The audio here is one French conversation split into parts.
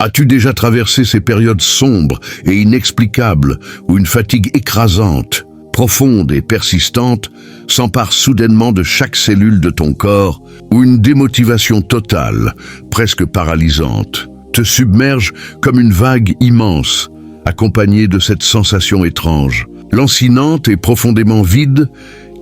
As-tu déjà traversé ces périodes sombres et inexplicables où une fatigue écrasante, profonde et persistante s'empare soudainement de chaque cellule de ton corps, où une démotivation totale, presque paralysante, te submerge comme une vague immense, accompagnée de cette sensation étrange, lancinante et profondément vide,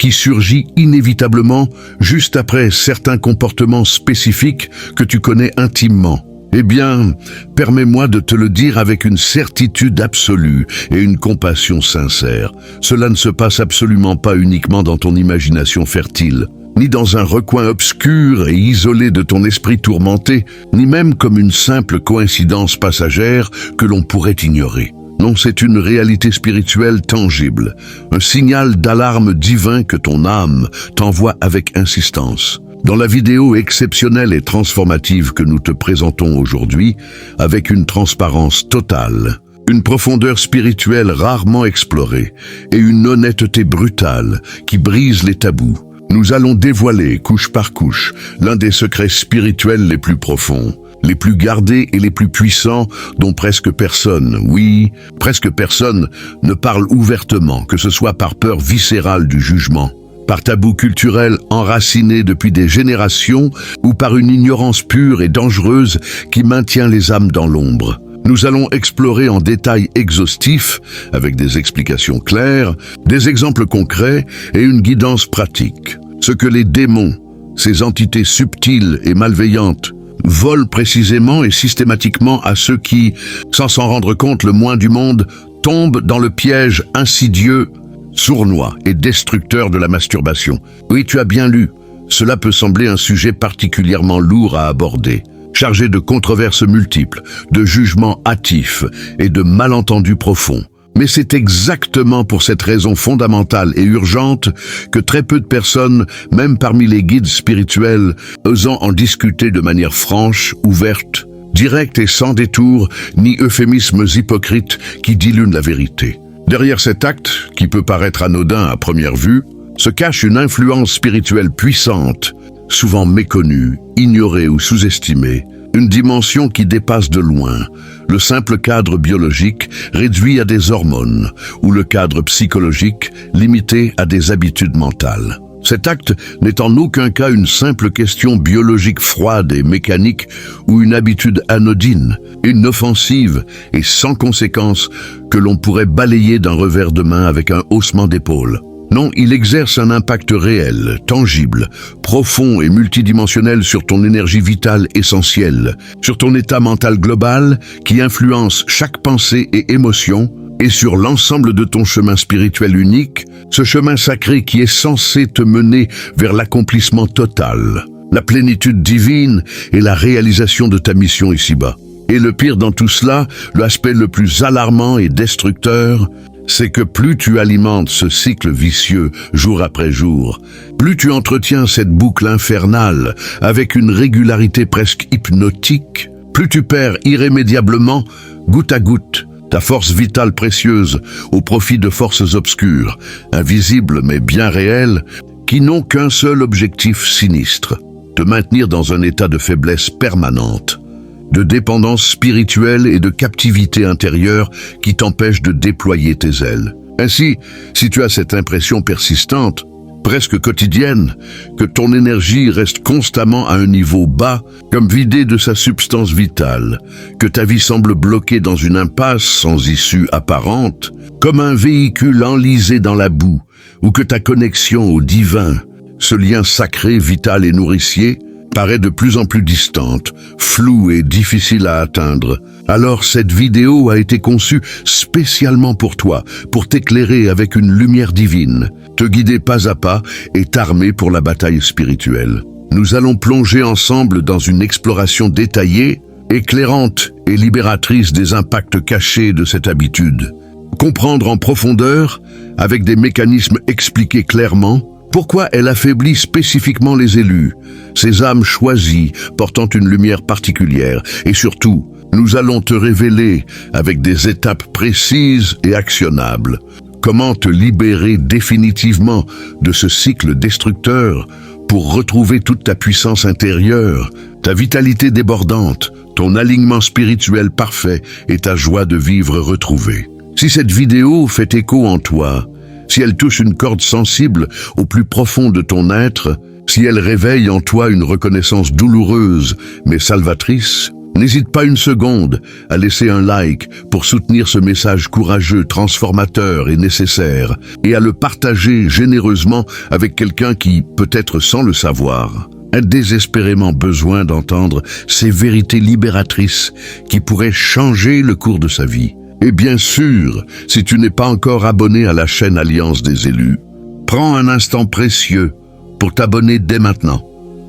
qui surgit inévitablement juste après certains comportements spécifiques que tu connais intimement? Eh bien, permets-moi de te le dire avec une certitude absolue et une compassion sincère. Cela ne se passe absolument pas uniquement dans ton imagination fertile, ni dans un recoin obscur et isolé de ton esprit tourmenté, ni même comme une simple coïncidence passagère que l'on pourrait ignorer. Non, c'est une réalité spirituelle tangible, un signal d'alarme divin que ton âme t'envoie avec insistance. Dans la vidéo exceptionnelle et transformative que nous te présentons aujourd'hui, avec une transparence totale, une profondeur spirituelle rarement explorée et une honnêteté brutale qui brise les tabous, nous allons dévoiler, couche par couche, l'un des secrets spirituels les plus profonds, les plus gardés et les plus puissants dont presque personne, oui, presque personne, ne parle ouvertement, que ce soit par peur viscérale du jugement, par tabou culturel enraciné depuis des générations ou par une ignorance pure et dangereuse qui maintient les âmes dans l'ombre. Nous allons explorer en détail exhaustif, avec des explications claires, des exemples concrets et une guidance pratique, ce que les démons, ces entités subtiles et malveillantes, volent précisément et systématiquement à ceux qui, sans s'en rendre compte le moins du monde, tombent dans le piège insidieux, sournois et destructeur de la masturbation. Oui, tu as bien lu. Cela peut sembler un sujet particulièrement lourd à aborder, chargé de controverses multiples, de jugements hâtifs et de malentendus profonds. Mais c'est exactement pour cette raison fondamentale et urgente que très peu de personnes, même parmi les guides spirituels, osant en discuter de manière franche, ouverte, directe et sans détour, ni euphémismes hypocrites qui diluent la vérité. Derrière cet acte, qui peut paraître anodin à première vue, se cache une influence spirituelle puissante, souvent méconnue, ignorée ou sous-estimée, une dimension qui dépasse de loin le simple cadre biologique réduit à des hormones ou le cadre psychologique limité à des habitudes mentales. Cet acte n'est en aucun cas une simple question biologique froide et mécanique ou une habitude anodine, inoffensive et sans conséquence que l'on pourrait balayer d'un revers de main avec un haussement d'épaule. Non, il exerce un impact réel, tangible, profond et multidimensionnel sur ton énergie vitale essentielle, sur ton état mental global qui influence chaque pensée et émotion, et sur l'ensemble de ton chemin spirituel unique, ce chemin sacré qui est censé te mener vers l'accomplissement total, la plénitude divine et la réalisation de ta mission ici-bas. Et le pire dans tout cela, l'aspect le plus alarmant et destructeur, c'est que plus tu alimentes ce cycle vicieux jour après jour, plus tu entretiens cette boucle infernale avec une régularité presque hypnotique, plus tu perds irrémédiablement, goutte à goutte, ta force vitale précieuse au profit de forces obscures, invisibles mais bien réelles, qui n'ont qu'un seul objectif sinistre, te maintenir dans un état de faiblesse permanente, de dépendance spirituelle et de captivité intérieure qui t'empêche de déployer tes ailes. Ainsi, si tu as cette impression persistante, presque quotidienne, que ton énergie reste constamment à un niveau bas, comme vidée de sa substance vitale, que ta vie semble bloquée dans une impasse sans issue apparente, comme un véhicule enlisé dans la boue, ou que ta connexion au divin, ce lien sacré, vital et nourricier, paraît de plus en plus distante, floue et difficile à atteindre, alors cette vidéo a été conçue spécialement pour toi, pour t'éclairer avec une lumière divine, te guider pas à pas et t'armer pour la bataille spirituelle. Nous allons plonger ensemble dans une exploration détaillée, éclairante et libératrice des impacts cachés de cette habitude. Comprendre en profondeur, avec des mécanismes expliqués clairement, pourquoi elle affaiblit spécifiquement les élus, ces âmes choisies portant une lumière particulière. Et surtout, nous allons te révéler, avec des étapes précises et actionnables, comment te libérer définitivement de ce cycle destructeur pour retrouver toute ta puissance intérieure, ta vitalité débordante, ton alignement spirituel parfait et ta joie de vivre retrouvée. Si cette vidéo fait écho en toi, si elle touche une corde sensible au plus profond de ton être, si elle réveille en toi une reconnaissance douloureuse mais salvatrice, n'hésite pas une seconde à laisser un like pour soutenir ce message courageux, transformateur et nécessaire, et à le partager généreusement avec quelqu'un qui, peut-être sans le savoir, a désespérément besoin d'entendre ces vérités libératrices qui pourraient changer le cours de sa vie. Et bien sûr, si tu n'es pas encore abonné à la chaîne Alliance des élus, prends un instant précieux pour t'abonner dès maintenant.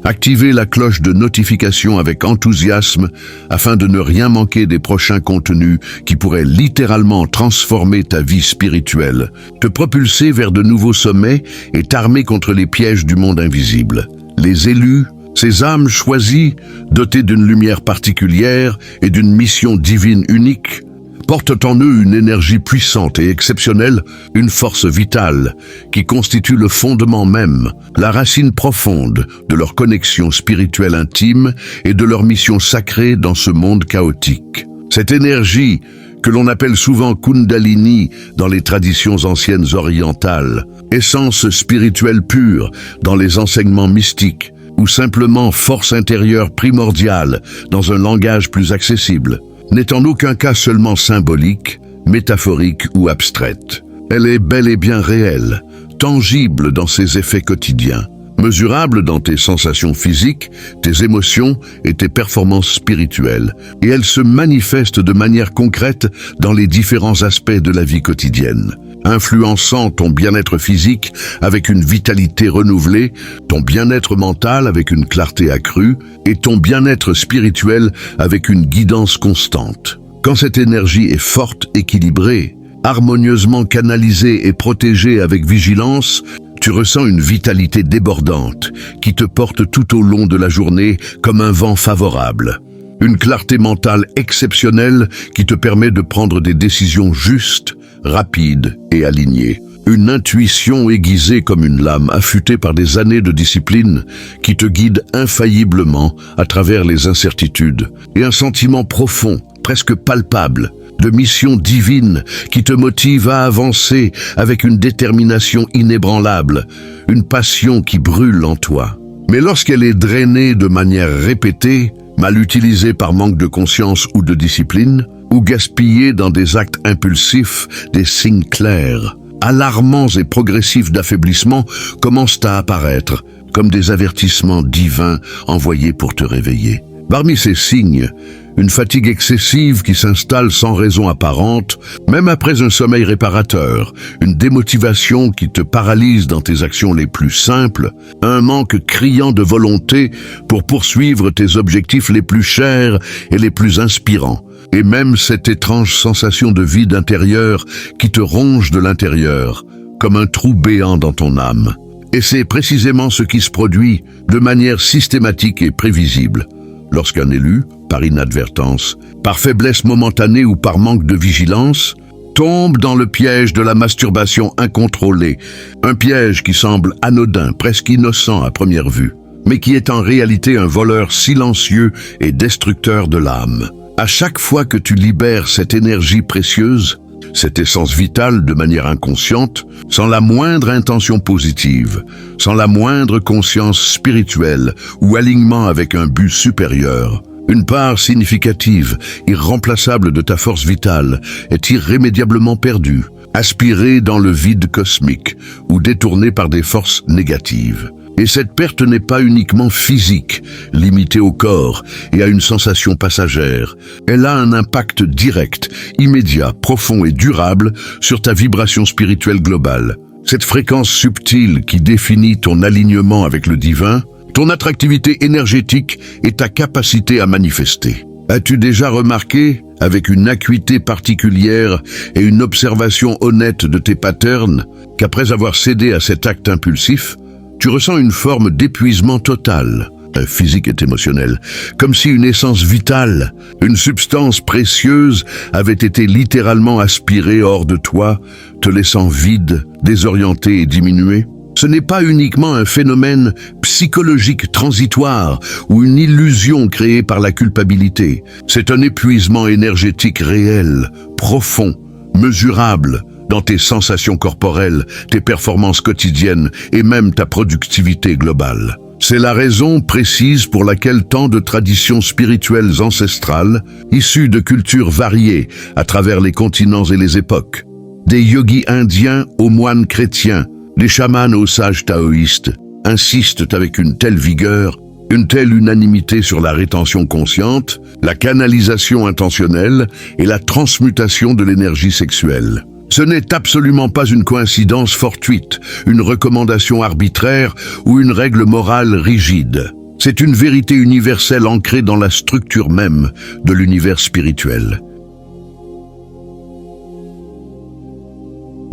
Activez la cloche de notification avec enthousiasme afin de ne rien manquer des prochains contenus qui pourraient littéralement transformer ta vie spirituelle, te propulser vers de nouveaux sommets et t'armer contre les pièges du monde invisible. Les élus, ces âmes choisies, dotées d'une lumière particulière et d'une mission divine unique, portent en eux une énergie puissante et exceptionnelle, une force vitale qui constitue le fondement même, la racine profonde de leur connexion spirituelle intime et de leur mission sacrée dans ce monde chaotique. Cette énergie, que l'on appelle souvent Kundalini dans les traditions anciennes orientales, essence spirituelle pure dans les enseignements mystiques, ou simplement force intérieure primordiale dans un langage plus accessible, n'est en aucun cas seulement symbolique, métaphorique ou abstraite. Elle est bel et bien réelle, tangible dans ses effets quotidiens, mesurable dans tes sensations physiques, tes émotions et tes performances spirituelles, et elle se manifeste de manière concrète dans les différents aspects de la vie quotidienne, influençant ton bien-être physique avec une vitalité renouvelée, ton bien-être mental avec une clarté accrue et ton bien-être spirituel avec une guidance constante. Quand cette énergie est forte, équilibrée, harmonieusement canalisée et protégée avec vigilance, tu ressens une vitalité débordante qui te porte tout au long de la journée comme un vent favorable. Une clarté mentale exceptionnelle qui te permet de prendre des décisions justes, rapides et alignées. Une intuition aiguisée comme une lame affûtée par des années de discipline qui te guide infailliblement à travers les incertitudes. Et un sentiment profond, presque palpable, de mission divine qui te motive à avancer avec une détermination inébranlable, une passion qui brûle en toi. Mais lorsqu'elle est drainée de manière répétée, mal utilisée par manque de conscience ou de discipline, ou gaspillée dans des actes impulsifs, des signes clairs, alarmants et progressifs d'affaiblissement commencent à apparaître, comme des avertissements divins envoyés pour te réveiller. Parmi ces signes, une fatigue excessive qui s'installe sans raison apparente, même après un sommeil réparateur, une démotivation qui te paralyse dans tes actions les plus simples, un manque criant de volonté pour poursuivre tes objectifs les plus chers et les plus inspirants, et même cette étrange sensation de vide intérieur qui te ronge de l'intérieur, comme un trou béant dans ton âme. Et c'est précisément ce qui se produit de manière systématique et prévisible lorsqu'un élu, par inadvertance, par faiblesse momentanée ou par manque de vigilance, tombe dans le piège de la masturbation incontrôlée, un piège qui semble anodin, presque innocent à première vue, mais qui est en réalité un voleur silencieux et destructeur de l'âme. À chaque fois que tu libères cette énergie précieuse, cette essence vitale de manière inconsciente, sans la moindre intention positive, sans la moindre conscience spirituelle ou alignement avec un but supérieur, une part significative, irremplaçable de ta force vitale est irrémédiablement perdue, aspirée dans le vide cosmique ou détournée par des forces négatives. Et cette perte n'est pas uniquement physique, limitée au corps et à une sensation passagère. Elle a un impact direct, immédiat, profond et durable sur ta vibration spirituelle globale. Cette fréquence subtile qui définit ton alignement avec le divin, ton attractivité énergétique et ta capacité à manifester. As-tu déjà remarqué, avec une acuité particulière et une observation honnête de tes patterns, qu'après avoir cédé à cet acte impulsif, tu ressens une forme d'épuisement total, physique et émotionnel, comme si une essence vitale, une substance précieuse avait été littéralement aspirée hors de toi, te laissant vide, désorienté et diminué? Ce n'est pas uniquement un phénomène psychologique transitoire ou une illusion créée par la culpabilité. C'est un épuisement énergétique réel, profond, mesurable dans tes sensations corporelles, tes performances quotidiennes et même ta productivité globale. C'est la raison précise pour laquelle tant de traditions spirituelles ancestrales, issues de cultures variées à travers les continents et les époques, des yogis indiens aux moines chrétiens, des chamans aux sages taoïstes, insistent avec une telle vigueur, une telle unanimité sur la rétention consciente, la canalisation intentionnelle et la transmutation de l'énergie sexuelle. Ce n'est absolument pas une coïncidence fortuite, une recommandation arbitraire ou une règle morale rigide. C'est une vérité universelle ancrée dans la structure même de l'univers spirituel.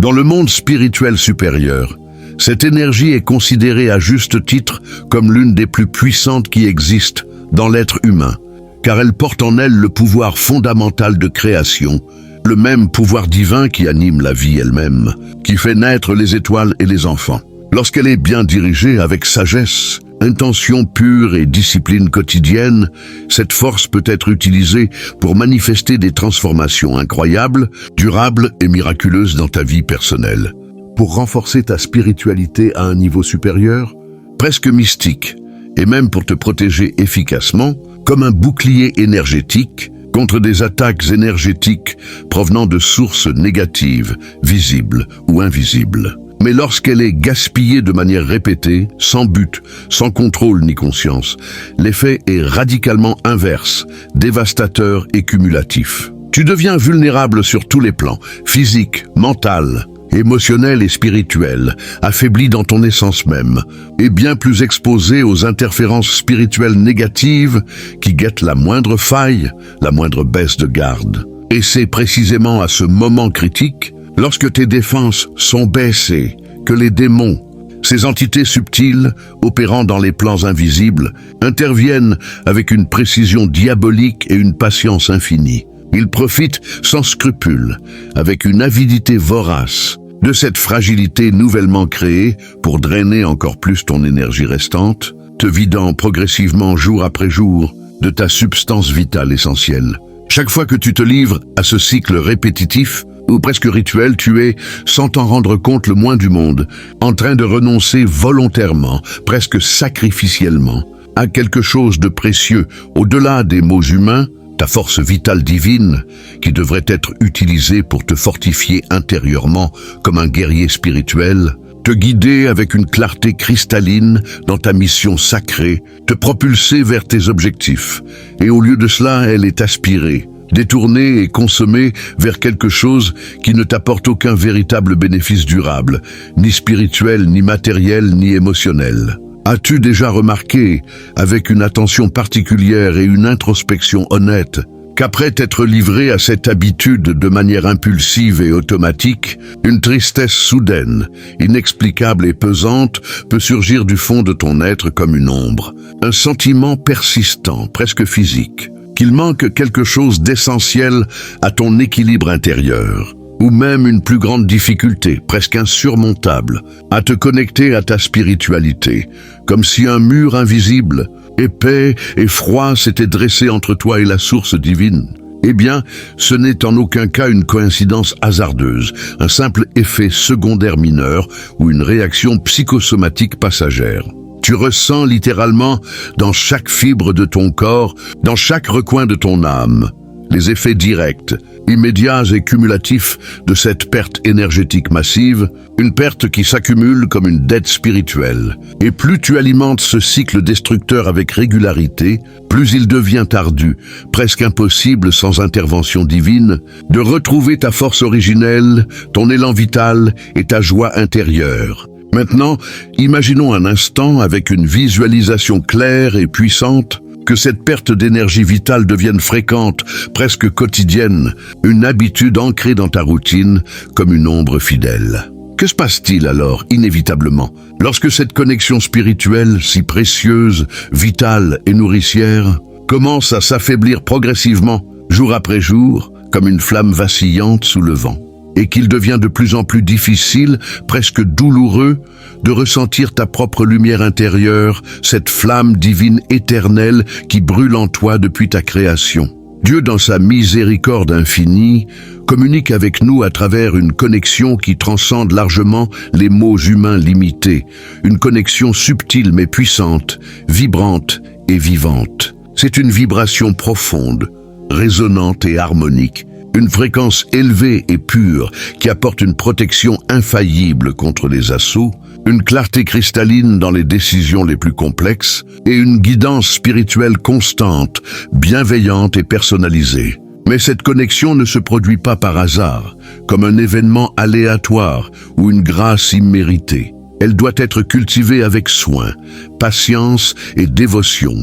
Dans le monde spirituel supérieur, cette énergie est considérée à juste titre comme l'une des plus puissantes qui existent dans l'être humain, car elle porte en elle le pouvoir fondamental de création, le même pouvoir divin qui anime la vie elle-même, qui fait naître les étoiles et les enfants. Lorsqu'elle est bien dirigée avec sagesse, intention pure et discipline quotidienne, cette force peut être utilisée pour manifester des transformations incroyables, durables et miraculeuses dans ta vie personnelle. Pour renforcer ta spiritualité à un niveau supérieur, presque mystique, et même pour te protéger efficacement, comme un bouclier énergétique, contre des attaques énergétiques provenant de sources négatives, visibles ou invisibles. Mais lorsqu'elle est gaspillée de manière répétée, sans but, sans contrôle ni conscience, l'effet est radicalement inverse, dévastateur et cumulatif. Tu deviens vulnérable sur tous les plans, physique, mental, émotionnel et spirituel, affaibli dans ton essence même, et bien plus exposé aux interférences spirituelles négatives qui guettent la moindre faille, la moindre baisse de garde. Et c'est précisément à ce moment critique, lorsque tes défenses sont baissées, que les démons, ces entités subtiles, opérant dans les plans invisibles, interviennent avec une précision diabolique et une patience infinie. Ils profitent sans scrupule, avec une avidité vorace, de cette fragilité nouvellement créée pour drainer encore plus ton énergie restante, te vidant progressivement jour après jour de ta substance vitale essentielle. Chaque fois que tu te livres à ce cycle répétitif, ou presque rituel, tu es, sans t'en rendre compte le moins du monde, en train de renoncer volontairement, presque sacrificiellement, à quelque chose de précieux, au-delà des mots humains, ta force vitale divine, qui devrait être utilisée pour te fortifier intérieurement comme un guerrier spirituel, te guider avec une clarté cristalline dans ta mission sacrée, te propulser vers tes objectifs. Et au lieu de cela, elle est aspirée, détournée et consommée vers quelque chose qui ne t'apporte aucun véritable bénéfice durable, ni spirituel, ni matériel, ni émotionnel. As-tu déjà remarqué, avec une attention particulière et une introspection honnête, qu'après t'être livré à cette habitude de manière impulsive et automatique, une tristesse soudaine, inexplicable et pesante peut surgir du fond de ton être comme une ombre, un sentiment persistant, presque physique, qu'il manque quelque chose d'essentiel à ton équilibre intérieur, ou même une plus grande difficulté, presque insurmontable, à te connecter à ta spiritualité, comme si un mur invisible, épais et froid s'était dressé entre toi et la source divine. Eh bien, ce n'est en aucun cas une coïncidence hasardeuse, un simple effet secondaire mineur ou une réaction psychosomatique passagère. Tu ressens littéralement dans chaque fibre de ton corps, dans chaque recoin de ton âme, les effets directs, immédiats et cumulatifs de cette perte énergétique massive, une perte qui s'accumule comme une dette spirituelle. Et plus tu alimentes ce cycle destructeur avec régularité, plus il devient ardu, presque impossible sans intervention divine, de retrouver ta force originelle, ton élan vital et ta joie intérieure. Maintenant, imaginons un instant avec une visualisation claire et puissante, que cette perte d'énergie vitale devienne fréquente, presque quotidienne, une habitude ancrée dans ta routine comme une ombre fidèle. Que se passe-t-il alors, inévitablement, lorsque cette connexion spirituelle, si précieuse, vitale et nourricière, commence à s'affaiblir progressivement, jour après jour, comme une flamme vacillante sous le vent? et qu'il devient de plus en plus difficile, presque douloureux, de ressentir ta propre lumière intérieure, cette flamme divine éternelle qui brûle en toi depuis ta création. Dieu, dans sa miséricorde infinie, communique avec nous à travers une connexion qui transcende largement les mots humains limités, une connexion subtile mais puissante, vibrante et vivante. C'est une vibration profonde, résonante et harmonique, une fréquence élevée et pure qui apporte une protection infaillible contre les assauts, une clarté cristalline dans les décisions les plus complexes et une guidance spirituelle constante, bienveillante et personnalisée. Mais cette connexion ne se produit pas par hasard, comme un événement aléatoire ou une grâce imméritée. Elle doit être cultivée avec soin, patience et dévotion,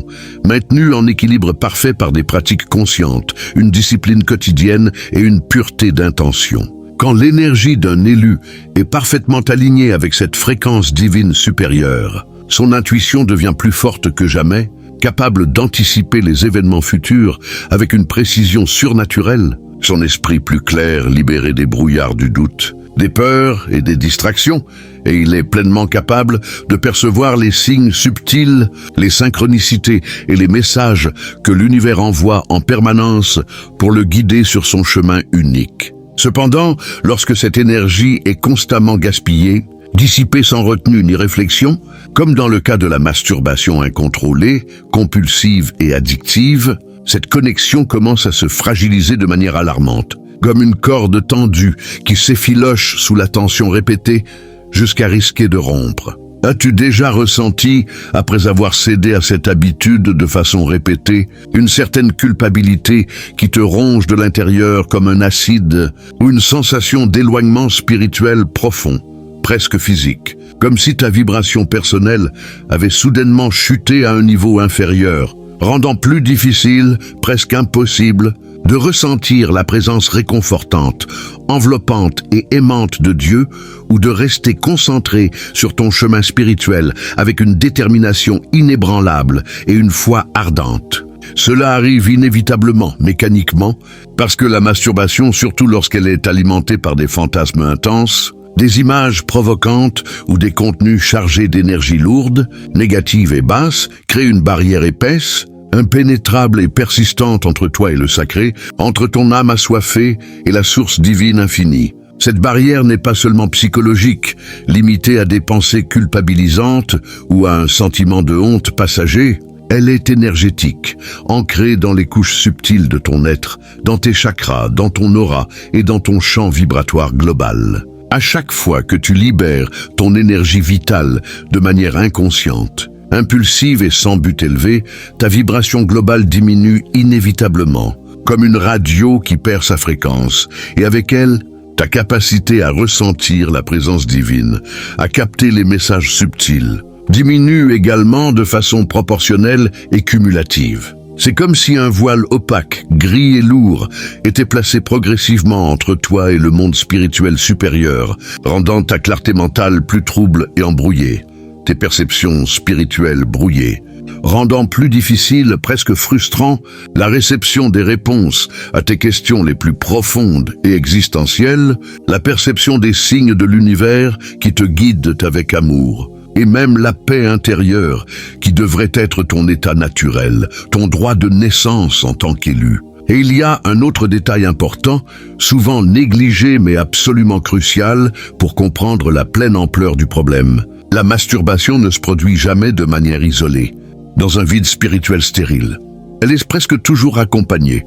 maintenue en équilibre parfait par des pratiques conscientes, une discipline quotidienne et une pureté d'intention. Quand l'énergie d'un élu est parfaitement alignée avec cette fréquence divine supérieure, son intuition devient plus forte que jamais, capable d'anticiper les événements futurs avec une précision surnaturelle, son esprit plus clair libéré des brouillards du doute, des peurs et des distractions, et il est pleinement capable de percevoir les signes subtils, les synchronicités et les messages que l'univers envoie en permanence pour le guider sur son chemin unique. Cependant, lorsque cette énergie est constamment gaspillée, dissipée sans retenue ni réflexion, comme dans le cas de la masturbation incontrôlée, compulsive et addictive, cette connexion commence à se fragiliser de manière alarmante, comme une corde tendue qui s'effiloche sous la tension répétée jusqu'à risquer de rompre. As-tu déjà ressenti, après avoir cédé à cette habitude de façon répétée, une certaine culpabilité qui te ronge de l'intérieur comme un acide, ou une sensation d'éloignement spirituel profond, presque physique, comme si ta vibration personnelle avait soudainement chuté à un niveau inférieur, rendant plus difficile, presque impossible, de ressentir la présence réconfortante, enveloppante et aimante de Dieu, ou de rester concentré sur ton chemin spirituel avec une détermination inébranlable et une foi ardente. Cela arrive inévitablement, mécaniquement, parce que la masturbation, surtout lorsqu'elle est alimentée par des fantasmes intenses, des images provocantes ou des contenus chargés d'énergie lourde, négative et basse, crée une barrière épaisse, impénétrable et persistante entre toi et le sacré, entre ton âme assoiffée et la source divine infinie. Cette barrière n'est pas seulement psychologique, limitée à des pensées culpabilisantes ou à un sentiment de honte passager. Elle est énergétique, ancrée dans les couches subtiles de ton être, dans tes chakras, dans ton aura et dans ton champ vibratoire global. À chaque fois que tu libères ton énergie vitale de manière inconsciente, impulsive et sans but élevé, ta vibration globale diminue inévitablement, comme une radio qui perd sa fréquence, et avec elle, ta capacité à ressentir la présence divine, à capter les messages subtils, diminue également de façon proportionnelle et cumulative. C'est comme si un voile opaque, gris et lourd, était placé progressivement entre toi et le monde spirituel supérieur, rendant ta clarté mentale plus trouble et embrouillée, tes perceptions spirituelles brouillées, rendant plus difficile, presque frustrant, la réception des réponses à tes questions les plus profondes et existentielles, la perception des signes de l'univers qui te guident avec amour, et même la paix intérieure qui devrait être ton état naturel, ton droit de naissance en tant qu'élu. Et il y a un autre détail important, souvent négligé mais absolument crucial pour comprendre la pleine ampleur du problème. La masturbation ne se produit jamais de manière isolée, dans un vide spirituel stérile. Elle est presque toujours accompagnée,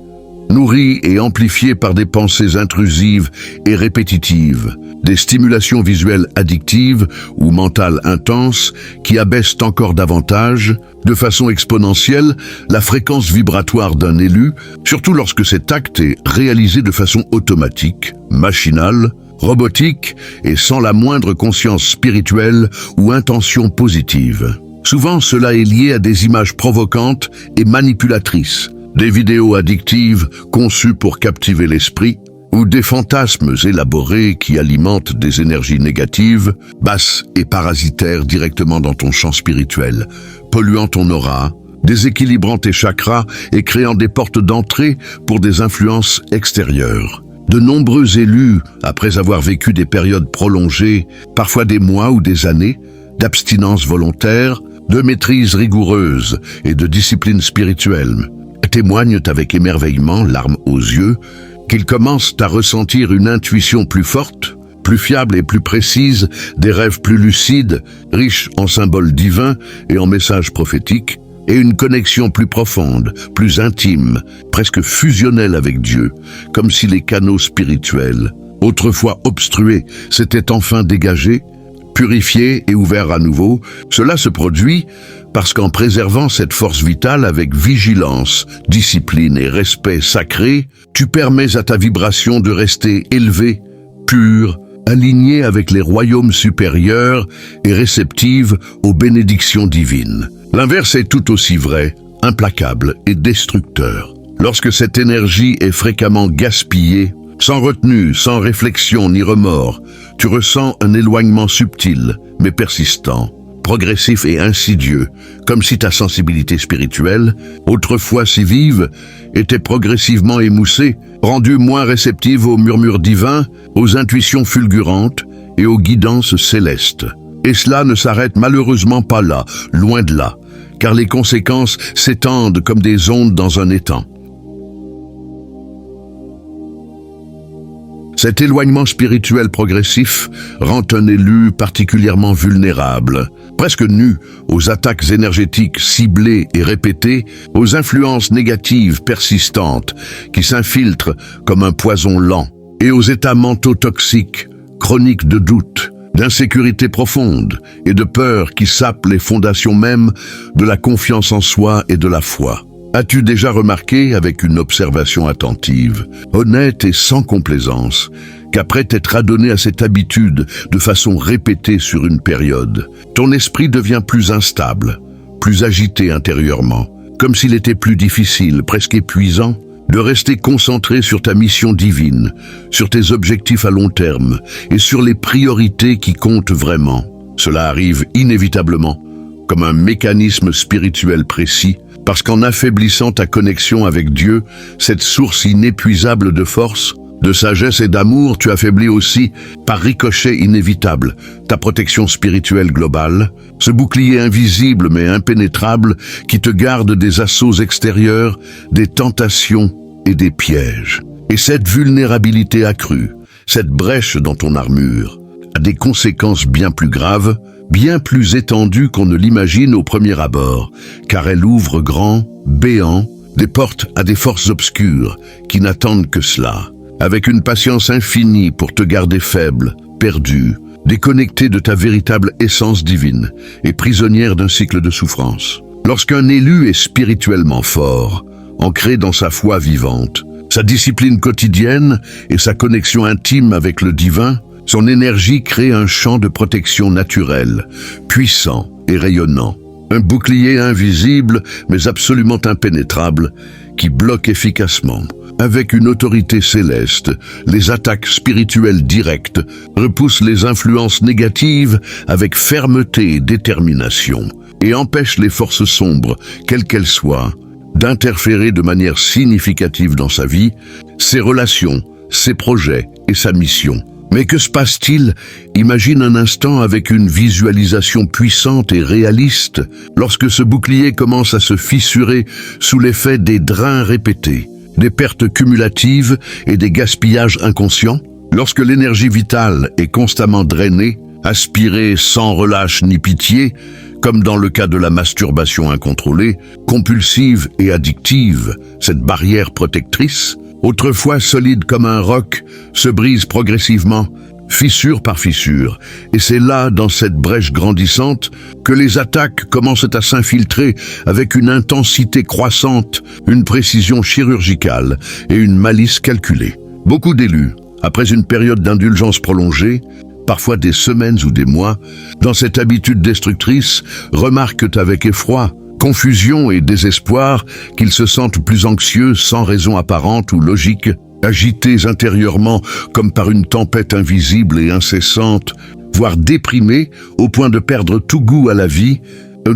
nourrie et amplifiée par des pensées intrusives et répétitives, des stimulations visuelles addictives ou mentales intenses qui abaissent encore davantage, de façon exponentielle, la fréquence vibratoire d'un élu, surtout lorsque cet acte est réalisé de façon automatique, machinale, robotique et sans la moindre conscience spirituelle ou intention positive. Souvent, cela est lié à des images provocantes et manipulatrices, des vidéos addictives conçues pour captiver l'esprit, ou des fantasmes élaborés qui alimentent des énergies négatives, basses et parasitaires directement dans ton champ spirituel, polluant ton aura, déséquilibrant tes chakras et créant des portes d'entrée pour des influences extérieures. De nombreux élus, après avoir vécu des périodes prolongées, parfois des mois ou des années, d'abstinence volontaire, de maîtrise rigoureuse et de discipline spirituelle, témoignent avec émerveillement, larmes aux yeux, qu'ils commencent à ressentir une intuition plus forte, plus fiable et plus précise, des rêves plus lucides, riches en symboles divins et en messages prophétiques, et une connexion plus profonde, plus intime, presque fusionnelle avec Dieu, comme si les canaux spirituels, autrefois obstrués, s'étaient enfin dégagés, purifiés et ouverts à nouveau. Cela se produit parce qu'en préservant cette force vitale avec vigilance, discipline et respect sacré, tu permets à ta vibration de rester élevée, pure, alignée avec les royaumes supérieurs et réceptive aux bénédictions divines. L'inverse est tout aussi vrai, implacable et destructeur. Lorsque cette énergie est fréquemment gaspillée, sans retenue, sans réflexion ni remords, tu ressens un éloignement subtil, mais persistant, progressif et insidieux, comme si ta sensibilité spirituelle, autrefois si vive, était progressivement émoussée, rendue moins réceptive aux murmures divins, aux intuitions fulgurantes et aux guidances célestes. Et cela ne s'arrête malheureusement pas là, loin de là, car les conséquences s'étendent comme des ondes dans un étang. Cet éloignement spirituel progressif rend un élu particulièrement vulnérable, presque nu aux attaques énergétiques ciblées et répétées, aux influences négatives persistantes qui s'infiltrent comme un poison lent, et aux états mentaux toxiques, chroniques de doute, d'insécurité profonde et de peur qui sapent les fondations mêmes de la confiance en soi et de la foi. As-tu déjà remarqué, avec une observation attentive, honnête et sans complaisance, qu'après t'être adonné à cette habitude de façon répétée sur une période, ton esprit devient plus instable, plus agité intérieurement, comme s'il était plus difficile, presque épuisant, de rester concentré sur ta mission divine, sur tes objectifs à long terme et sur les priorités qui comptent vraiment. Cela arrive inévitablement, comme un mécanisme spirituel précis, parce qu'en affaiblissant ta connexion avec Dieu, cette source inépuisable de force, de sagesse et d'amour, tu affaiblis aussi, par ricochet inévitable, ta protection spirituelle globale, ce bouclier invisible mais impénétrable qui te garde des assauts extérieurs, des tentations et des pièges. Et cette vulnérabilité accrue, cette brèche dans ton armure, a des conséquences bien plus graves, bien plus étendues qu'on ne l'imagine au premier abord, car elle ouvre grand, béant, des portes à des forces obscures qui n'attendent que cela, avec une patience infinie pour te garder faible, perdu, déconnecté de ta véritable essence divine et prisonnière d'un cycle de souffrance. Lorsqu'un élu est spirituellement fort, ancré dans sa foi vivante, sa discipline quotidienne et sa connexion intime avec le divin, son énergie crée un champ de protection naturel, puissant et rayonnant. Un bouclier invisible, mais absolument impénétrable, qui bloque efficacement, avec une autorité céleste, les attaques spirituelles directes, repousse les influences négatives avec fermeté et détermination, et empêche les forces sombres, quelles qu'elles soient, d'interférer de manière significative dans sa vie, ses relations, ses projets et sa mission. Mais que se passe-t-il? Imagine un instant avec une visualisation puissante et réaliste, lorsque ce bouclier commence à se fissurer sous l'effet des drains répétés, des pertes cumulatives et des gaspillages inconscients, lorsque l'énergie vitale est constamment drainée, aspirée sans relâche ni pitié, comme dans le cas de la masturbation incontrôlée, compulsive et addictive, cette barrière protectrice, autrefois solide comme un roc, se brise progressivement, fissure par fissure. Et c'est là, dans cette brèche grandissante, que les attaques commencent à s'infiltrer avec une intensité croissante, une précision chirurgicale et une malice calculée. Beaucoup d'élus, après une période d'indulgence prolongée, parfois des semaines ou des mois, dans cette habitude destructrice, remarquent avec effroi, confusion et désespoir qu'ils se sentent plus anxieux sans raison apparente ou logique, agités intérieurement comme par une tempête invisible et incessante, voire déprimés au point de perdre tout goût à la vie,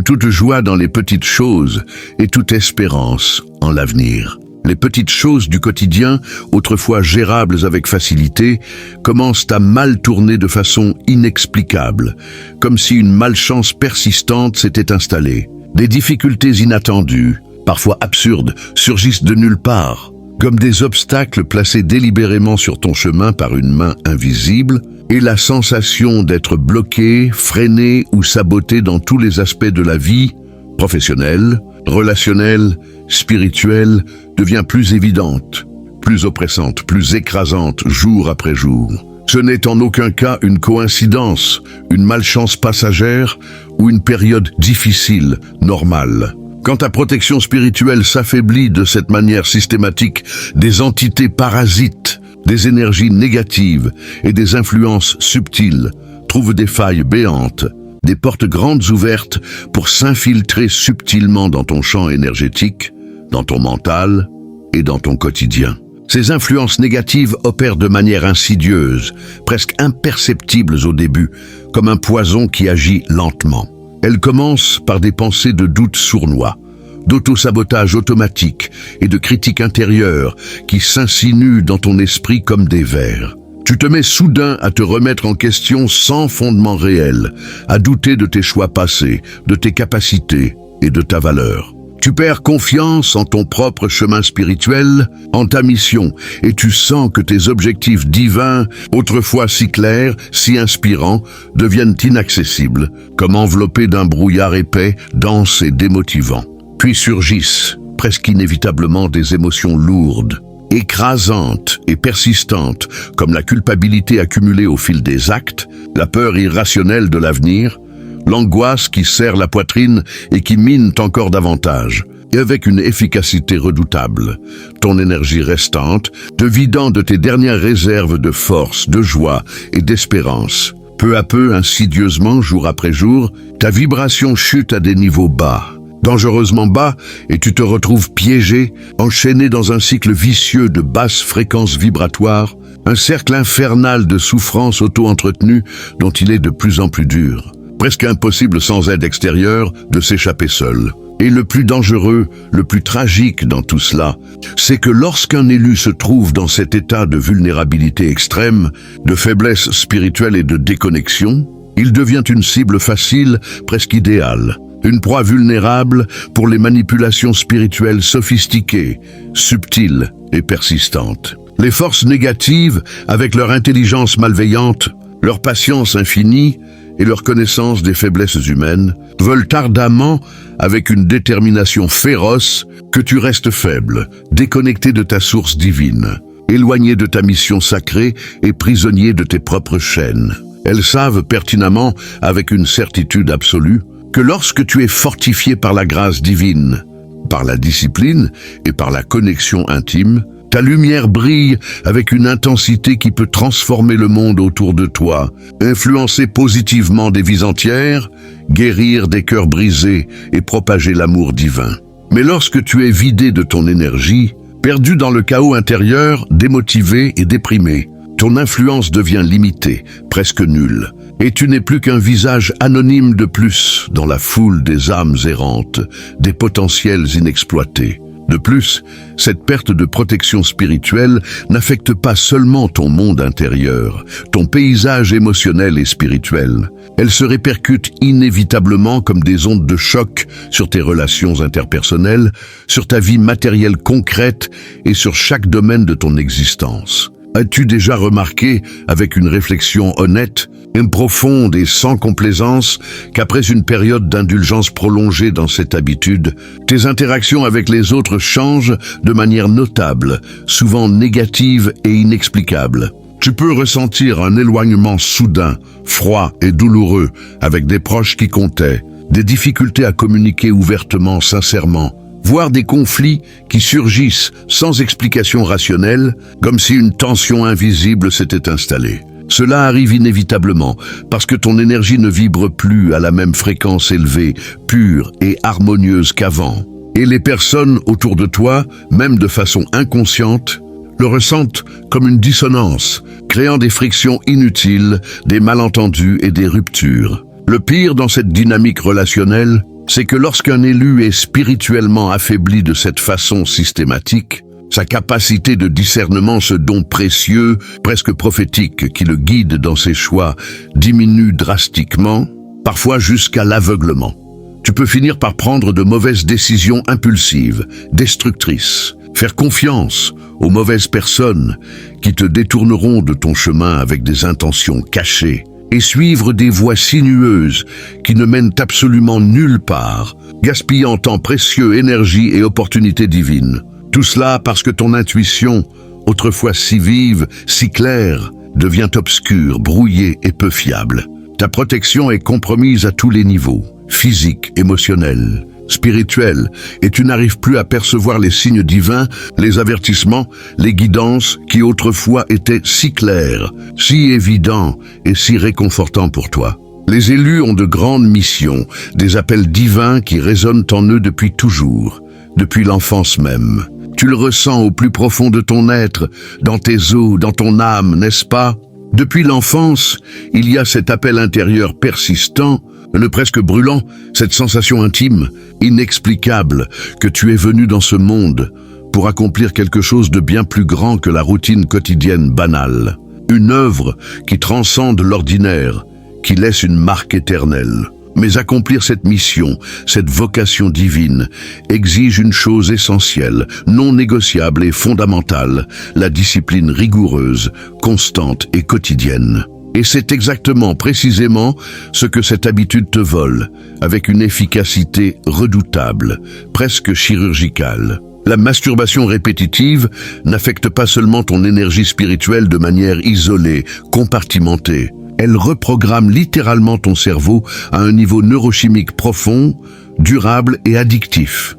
toute joie dans les petites choses et toute espérance en l'avenir. Les petites choses du quotidien, autrefois gérables avec facilité, commencent à mal tourner de façon inexplicable, comme si une malchance persistante s'était installée. Des difficultés inattendues, parfois absurdes, surgissent de nulle part, comme des obstacles placés délibérément sur ton chemin par une main invisible, et la sensation d'être bloqué, freiné ou saboté dans tous les aspects de la vie, professionnelle, relationnelle, spirituelle, devient plus évidente, plus oppressante, plus écrasante jour après jour. Ce n'est en aucun cas une coïncidence, une malchance passagère ou une période difficile, normale. Quand ta protection spirituelle s'affaiblit de cette manière systématique, des entités parasites, des énergies négatives et des influences subtiles trouvent des failles béantes, des portes grandes ouvertes pour s'infiltrer subtilement dans ton champ énergétique, dans ton mental et dans ton quotidien. Ces influences négatives opèrent de manière insidieuse, presque imperceptibles au début, comme un poison qui agit lentement. Elles commencent par des pensées de doute sournois, d'auto-sabotage automatique et de critiques intérieures qui s'insinuent dans ton esprit comme des vers. Tu te mets soudain à te remettre en question sans fondement réel, à douter de tes choix passés, de tes capacités et de ta valeur. Tu perds confiance en ton propre chemin spirituel, en ta mission, et tu sens que tes objectifs divins, autrefois si clairs, si inspirants, deviennent inaccessibles, comme enveloppés d'un brouillard épais, dense et démotivant. Puis surgissent, presque inévitablement, des émotions lourdes, écrasantes et persistantes, comme la culpabilité accumulée au fil des actes, la peur irrationnelle de l'avenir, l'angoisse qui serre la poitrine et qui mine encore davantage, et avec une efficacité redoutable. Ton énergie restante, te vidant de tes dernières réserves de force, de joie et d'espérance. Peu à peu, insidieusement, jour après jour, ta vibration chute à des niveaux bas, dangereusement bas, et tu te retrouves piégé, enchaîné dans un cycle vicieux de basses fréquences vibratoires, un cercle infernal de souffrances auto-entretenues dont il est de plus en plus dur. Presque impossible sans aide extérieure de s'échapper seul. Et le plus dangereux, le plus tragique dans tout cela, c'est que lorsqu'un élu se trouve dans cet état de vulnérabilité extrême, de faiblesse spirituelle et de déconnexion, il devient une cible facile, presque idéale, une proie vulnérable pour les manipulations spirituelles sophistiquées, subtiles et persistantes. Les forces négatives, avec leur intelligence malveillante, leur patience infinie, et leur connaissance des faiblesses humaines, veulent ardemment, avec une détermination féroce, que tu restes faible, déconnecté de ta source divine, éloigné de ta mission sacrée et prisonnier de tes propres chaînes. Elles savent pertinemment, avec une certitude absolue, que lorsque tu es fortifié par la grâce divine, par la discipline et par la connexion intime, ta lumière brille avec une intensité qui peut transformer le monde autour de toi, influencer positivement des vies entières, guérir des cœurs brisés et propager l'amour divin. Mais lorsque tu es vidé de ton énergie, perdu dans le chaos intérieur, démotivé et déprimé, ton influence devient limitée, presque nulle, et tu n'es plus qu'un visage anonyme de plus dans la foule des âmes errantes, des potentiels inexploités. De plus, cette perte de protection spirituelle n'affecte pas seulement ton monde intérieur, ton paysage émotionnel et spirituel. Elle se répercute inévitablement comme des ondes de choc sur tes relations interpersonnelles, sur ta vie matérielle concrète et sur chaque domaine de ton existence. As-tu déjà remarqué, avec une réflexion honnête, profonde et sans complaisance, qu'après une période d'indulgence prolongée dans cette habitude, tes interactions avec les autres changent de manière notable, souvent négative et inexplicable? Tu peux ressentir un éloignement soudain, froid et douloureux avec des proches qui comptaient, des difficultés à communiquer ouvertement, sincèrement, voire des conflits qui surgissent sans explication rationnelle, comme si une tension invisible s'était installée. Cela arrive inévitablement parce que ton énergie ne vibre plus à la même fréquence élevée, pure et harmonieuse qu'avant. Et les personnes autour de toi, même de façon inconsciente, le ressentent comme une dissonance, créant des frictions inutiles, des malentendus et des ruptures. Le pire dans cette dynamique relationnelle, c'est que lorsqu'un élu est spirituellement affaibli de cette façon systématique, sa capacité de discernement, ce don précieux, presque prophétique, qui le guide dans ses choix, diminue drastiquement, parfois jusqu'à l'aveuglement. Tu peux finir par prendre de mauvaises décisions impulsives, destructrices, faire confiance aux mauvaises personnes qui te détourneront de ton chemin avec des intentions cachées, et suivre des voies sinueuses qui ne mènent absolument nulle part, gaspillant temps précieux, énergie et opportunités divines. Tout cela parce que ton intuition, autrefois si vive, si claire, devient obscure, brouillée et peu fiable. Ta protection est compromise à tous les niveaux, physique, émotionnel, spirituel, et tu n'arrives plus à percevoir les signes divins, les avertissements, les guidances qui autrefois étaient si clairs, si évidents et si réconfortants pour toi. Les élus ont de grandes missions, des appels divins qui résonnent en eux depuis toujours, depuis l'enfance même. Tu le ressens au plus profond de ton être, dans tes os, dans ton âme, n'est-ce pas? Depuis l'enfance, il y a cet appel intérieur persistant, le presque brûlant, cette sensation intime, inexplicable, que tu es venu dans ce monde pour accomplir quelque chose de bien plus grand que la routine quotidienne banale. Une œuvre qui transcende l'ordinaire, qui laisse une marque éternelle. Mais accomplir cette mission, cette vocation divine, exige une chose essentielle, non négociable et fondamentale, la discipline rigoureuse, constante et quotidienne. Et c'est exactement, précisément, ce que cette habitude te vole, avec une efficacité redoutable, presque chirurgicale. La masturbation répétitive n'affecte pas seulement ton énergie spirituelle de manière isolée, compartimentée. Elle reprogramme littéralement ton cerveau à un niveau neurochimique profond, durable et addictif.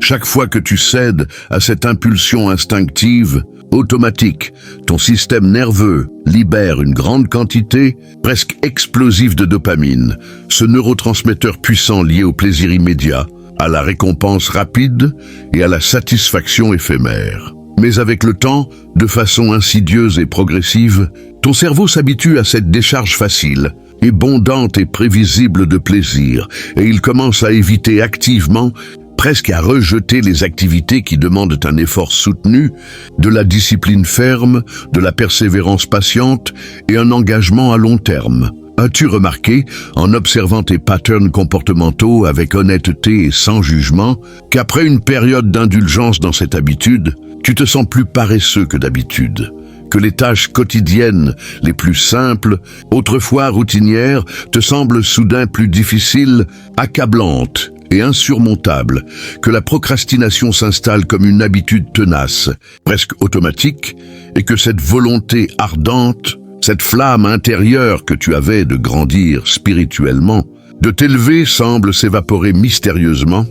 Chaque fois que tu cèdes à cette impulsion instinctive, automatique, ton système nerveux libère une grande quantité, presque explosive de dopamine, ce neurotransmetteur puissant lié au plaisir immédiat, à la récompense rapide et à la satisfaction éphémère. Mais avec le temps, de façon insidieuse et progressive, ton cerveau s'habitue à cette décharge facile, abondante et prévisible de plaisir, et il commence à éviter activement, presque à rejeter les activités qui demandent un effort soutenu, de la discipline ferme, de la persévérance patiente et un engagement à long terme. As-tu remarqué, en observant tes patterns comportementaux avec honnêteté et sans jugement, qu'après une période d'indulgence dans cette habitude, tu te sens plus paresseux que d'habitude, que les tâches quotidiennes les plus simples, autrefois routinières, te semblent soudain plus difficiles, accablantes et insurmontables, que la procrastination s'installe comme une habitude tenace, presque automatique, et que cette volonté ardente, cette flamme intérieure que tu avais de grandir spirituellement, de t'élever semble s'évaporer mystérieusement,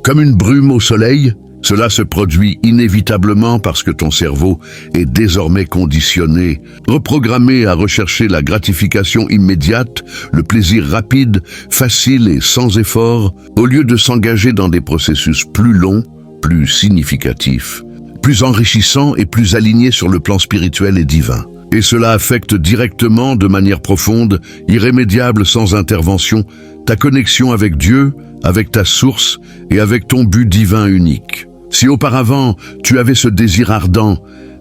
comme une brume au soleil. Cela se produit inévitablement parce que ton cerveau est désormais conditionné, reprogrammé à rechercher la gratification immédiate, le plaisir rapide, facile et sans effort, au lieu de s'engager dans des processus plus longs, plus significatifs, plus enrichissants et plus alignés sur le plan spirituel et divin. Et cela affecte directement, de manière profonde, irrémédiable sans intervention, ta connexion avec Dieu, avec ta source et avec ton but divin unique. Si auparavant, tu avais ce désir ardent,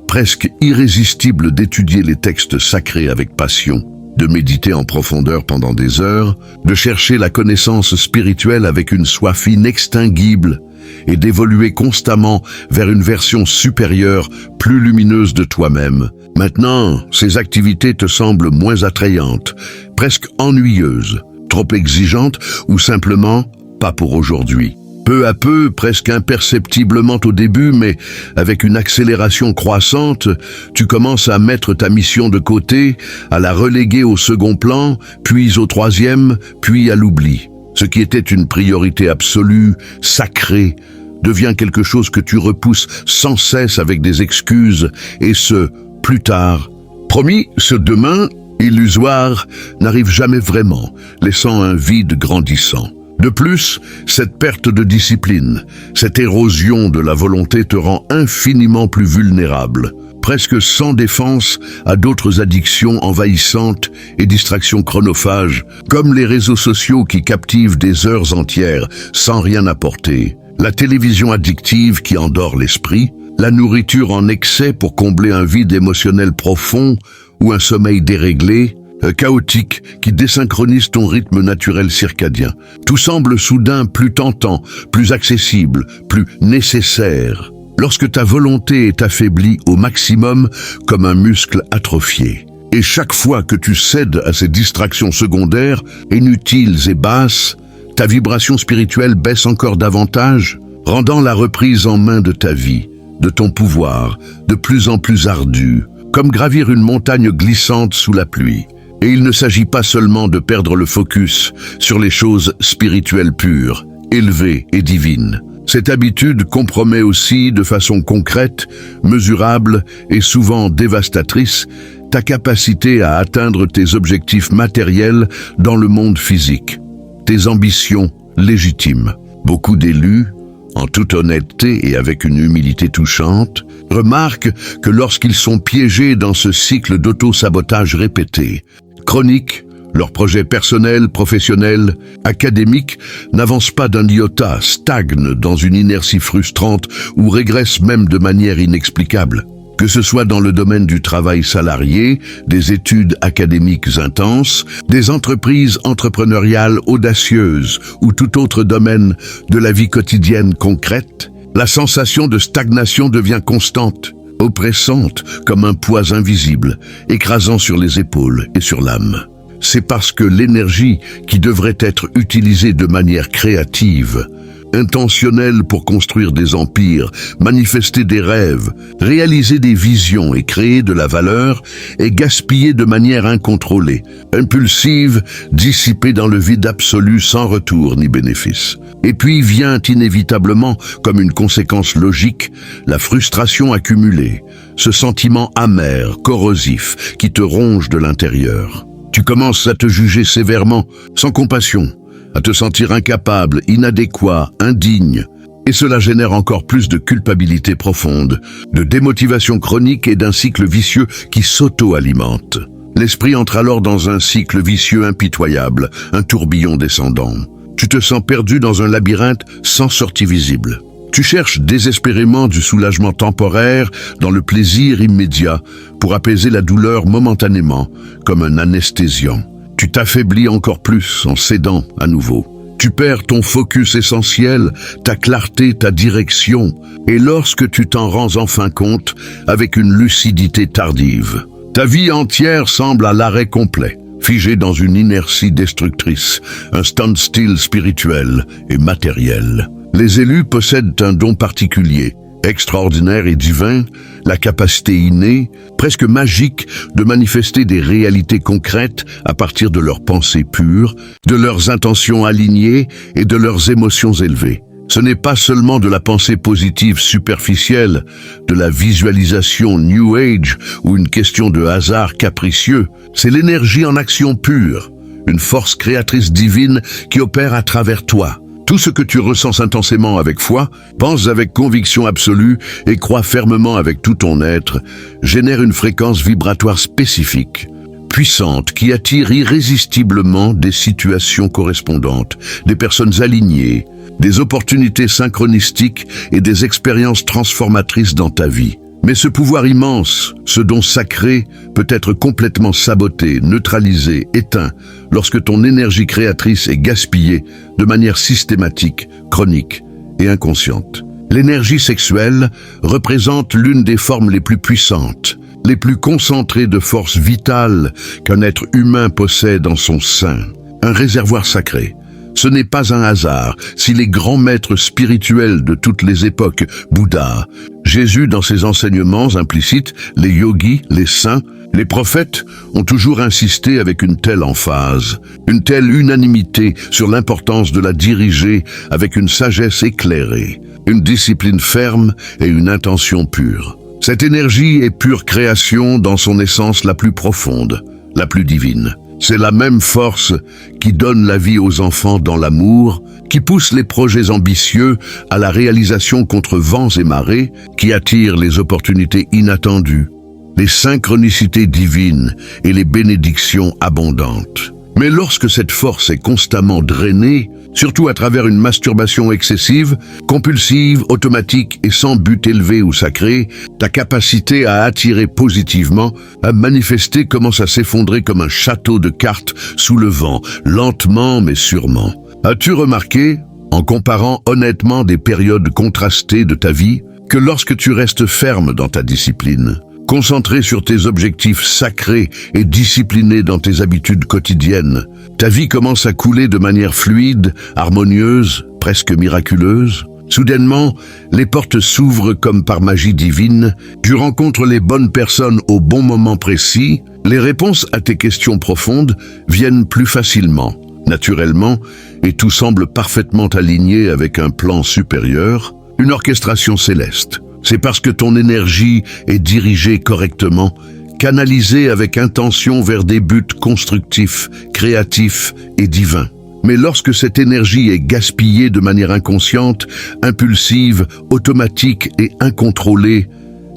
presque irrésistible d'étudier les textes sacrés avec passion, de méditer en profondeur pendant des heures, de chercher la connaissance spirituelle avec une soif inextinguible et d'évoluer constamment vers une version supérieure, plus lumineuse de toi-même, maintenant, ces activités te semblent moins attrayantes, presque ennuyeuses, trop exigeantes ou simplement pas pour aujourd'hui. Peu à peu, presque imperceptiblement au début, mais avec une accélération croissante, tu commences à mettre ta mission de côté, à la reléguer au second plan, puis au troisième, puis à l'oubli. Ce qui était une priorité absolue, sacrée, devient quelque chose que tu repousses sans cesse avec des excuses, et ce, plus tard. Promis, ce demain, illusoire, n'arrive jamais vraiment, laissant un vide grandissant. De plus, cette perte de discipline, cette érosion de la volonté te rend infiniment plus vulnérable, presque sans défense à d'autres addictions envahissantes et distractions chronophages, comme les réseaux sociaux qui captivent des heures entières sans rien apporter. La télévision addictive qui endort l'esprit, la nourriture en excès pour combler un vide émotionnel profond ou un sommeil déréglé, chaotique qui désynchronise ton rythme naturel circadien. Tout semble soudain plus tentant, plus accessible, plus nécessaire. Lorsque ta volonté est affaiblie au maximum comme un muscle atrophié. Et chaque fois que tu cèdes à ces distractions secondaires, inutiles et basses, ta vibration spirituelle baisse encore davantage, rendant la reprise en main de ta vie, de ton pouvoir, de plus en plus ardue, comme gravir une montagne glissante sous la pluie. Et il ne s'agit pas seulement de perdre le focus sur les choses spirituelles pures, élevées et divines. Cette habitude compromet aussi de façon concrète, mesurable et souvent dévastatrice ta capacité à atteindre tes objectifs matériels dans le monde physique, tes ambitions légitimes. Beaucoup d'élus, en toute honnêteté et avec une humilité touchante, remarquent que lorsqu'ils sont piégés dans ce cycle d'auto-sabotage répété, chronique, leurs projets personnels, professionnels, académiques n'avancent pas d'un iota, stagnent dans une inertie frustrante ou régressent même de manière inexplicable. Que ce soit dans le domaine du travail salarié, des études académiques intenses, des entreprises entrepreneuriales audacieuses ou tout autre domaine de la vie quotidienne concrète, la sensation de stagnation devient constante, oppressante comme un poids invisible, écrasant sur les épaules et sur l'âme. C'est parce que l'énergie qui devrait être utilisée de manière créative, intentionnelle pour construire des empires, manifester des rêves, réaliser des visions et créer de la valeur, est gaspillée de manière incontrôlée, impulsive, dissipée dans le vide absolu sans retour ni bénéfice. Et puis vient inévitablement, comme une conséquence logique, la frustration accumulée, ce sentiment amer, corrosif, qui te ronge de l'intérieur. Tu commences à te juger sévèrement, sans compassion, à te sentir incapable, inadéquat, indigne. Et cela génère encore plus de culpabilité profonde, de démotivation chronique et d'un cycle vicieux qui s'auto-alimente. L'esprit entre alors dans un cycle vicieux impitoyable, un tourbillon descendant. Tu te sens perdu dans un labyrinthe sans sortie visible. Tu cherches désespérément du soulagement temporaire dans le plaisir immédiat pour apaiser la douleur momentanément, comme un anesthésiant. Tu t'affaiblis encore plus en cédant à nouveau. Tu perds ton focus essentiel, ta clarté, ta direction, et lorsque tu t'en rends enfin compte, avec une lucidité tardive, ta vie entière semble à l'arrêt complet, figée dans une inertie destructrice, un standstill spirituel et matériel. Les élus possèdent un don particulier, extraordinaire et divin, la capacité innée, presque magique, de manifester des réalités concrètes à partir de leurs pensées pures, de leurs intentions alignées et de leurs émotions élevées. Ce n'est pas seulement de la pensée positive superficielle, de la visualisation New Age ou une question de hasard capricieux, c'est l'énergie en action pure, une force créatrice divine qui opère à travers toi. Tout ce que tu ressens intensément avec foi, pense avec conviction absolue et crois fermement avec tout ton être, génère une fréquence vibratoire spécifique, puissante, qui attire irrésistiblement des situations correspondantes, des personnes alignées, des opportunités synchronistiques et des expériences transformatrices dans ta vie. Mais ce pouvoir immense, ce don sacré, peut être complètement saboté, neutralisé, éteint, lorsque ton énergie créatrice est gaspillée de manière systématique, chronique et inconsciente. L'énergie sexuelle représente l'une des formes les plus puissantes, les plus concentrées de force vitale qu'un être humain possède en son sein, un réservoir sacré. Ce n'est pas un hasard si les grands maîtres spirituels de toutes les époques, Bouddha, Jésus dans ses enseignements implicites, les yogis, les saints, les prophètes ont toujours insisté avec une telle emphase, une telle unanimité sur l'importance de la diriger avec une sagesse éclairée, une discipline ferme et une intention pure. Cette énergie est pure création dans son essence la plus profonde, la plus divine. C'est la même force qui donne la vie aux enfants dans l'amour, qui pousse les projets ambitieux à la réalisation contre vents et marées, qui attire les opportunités inattendues, les synchronicités divines et les bénédictions abondantes. Mais lorsque cette force est constamment drainée, surtout à travers une masturbation excessive, compulsive, automatique et sans but élevé ou sacré, ta capacité à attirer positivement, à manifester commence à s'effondrer comme un château de cartes sous le vent, lentement mais sûrement. As-tu remarqué, en comparant honnêtement des périodes contrastées de ta vie, que lorsque tu restes ferme dans ta discipline, concentré sur tes objectifs sacrés et discipliné dans tes habitudes quotidiennes, ta vie commence à couler de manière fluide, harmonieuse, presque miraculeuse? Soudainement, les portes s'ouvrent comme par magie divine, tu rencontres les bonnes personnes au bon moment précis, les réponses à tes questions profondes viennent plus facilement, naturellement, et tout semble parfaitement aligné avec un plan supérieur, une orchestration céleste. C'est parce que ton énergie est dirigée correctement, canalisée avec intention vers des buts constructifs, créatifs et divins. Mais lorsque cette énergie est gaspillée de manière inconsciente, impulsive, automatique et incontrôlée,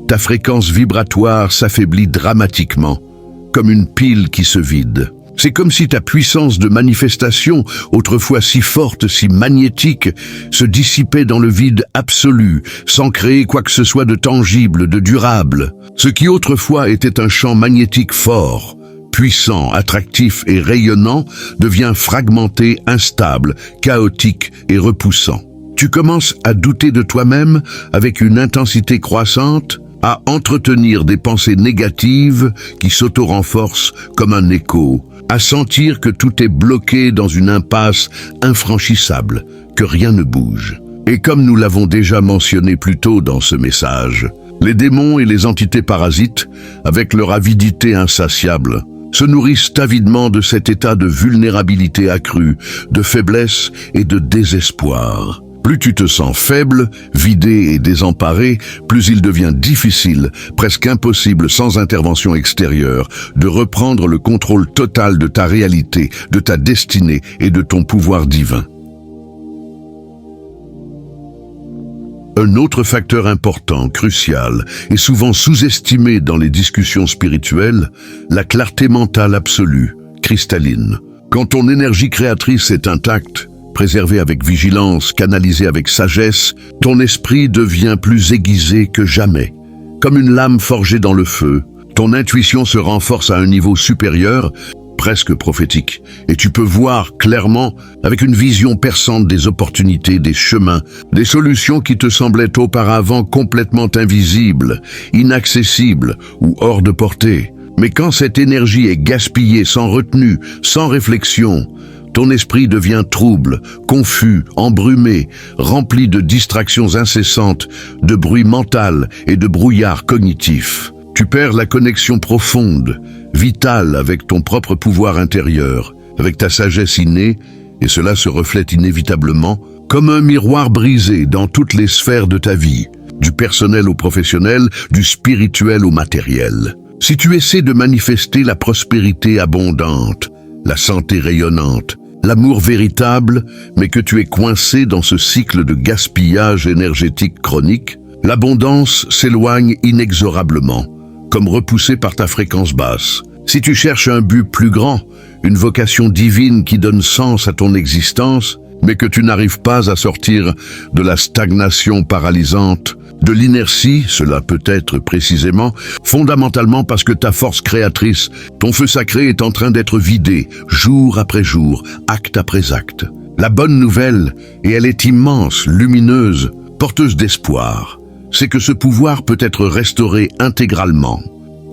ta fréquence vibratoire s'affaiblit dramatiquement, comme une pile qui se vide. C'est comme si ta puissance de manifestation, autrefois si forte, si magnétique, se dissipait dans le vide absolu, sans créer quoi que ce soit de tangible, de durable. Ce qui autrefois était un champ magnétique fort, puissant, attractif et rayonnant, devient fragmenté, instable, chaotique et repoussant. Tu commences à douter de toi-même avec une intensité croissante, à entretenir des pensées négatives qui s'auto-renforcent comme un écho, à sentir que tout est bloqué dans une impasse infranchissable, que rien ne bouge. Et comme nous l'avons déjà mentionné plus tôt dans ce message, les démons et les entités parasites, avec leur avidité insatiable, se nourrissent avidement de cet état de vulnérabilité accrue, de faiblesse et de désespoir. Plus tu te sens faible, vidé et désemparé, plus il devient difficile, presque impossible sans intervention extérieure, de reprendre le contrôle total de ta réalité, de ta destinée et de ton pouvoir divin. Un autre facteur important, crucial, et souvent sous-estimé dans les discussions spirituelles, la clarté mentale absolue, cristalline. Quand ton énergie créatrice est intacte, préservé avec vigilance, canalisé avec sagesse, ton esprit devient plus aiguisé que jamais. Comme une lame forgée dans le feu, ton intuition se renforce à un niveau supérieur, presque prophétique, et tu peux voir clairement, avec une vision perçante des opportunités, des chemins, des solutions qui te semblaient auparavant complètement invisibles, inaccessibles ou hors de portée. Mais quand cette énergie est gaspillée sans retenue, sans réflexion, ton esprit devient trouble, confus, embrumé, rempli de distractions incessantes, de bruit mental et de brouillard cognitif. Tu perds la connexion profonde, vitale avec ton propre pouvoir intérieur, avec ta sagesse innée, et cela se reflète inévitablement comme un miroir brisé dans toutes les sphères de ta vie, du personnel au professionnel, du spirituel au matériel. Si tu essaies de manifester la prospérité abondante, la santé rayonnante, l'amour véritable, mais que tu es coincé dans ce cycle de gaspillage énergétique chronique, l'abondance s'éloigne inexorablement, comme repoussée par ta fréquence basse. Si tu cherches un but plus grand, une vocation divine qui donne sens à ton existence, mais que tu n'arrives pas à sortir de la stagnation paralysante, de l'inertie, cela peut être précisément, fondamentalement parce que ta force créatrice, ton feu sacré est en train d'être vidé, jour après jour, acte après acte. La bonne nouvelle, et elle est immense, lumineuse, porteuse d'espoir, c'est que ce pouvoir peut être restauré intégralement,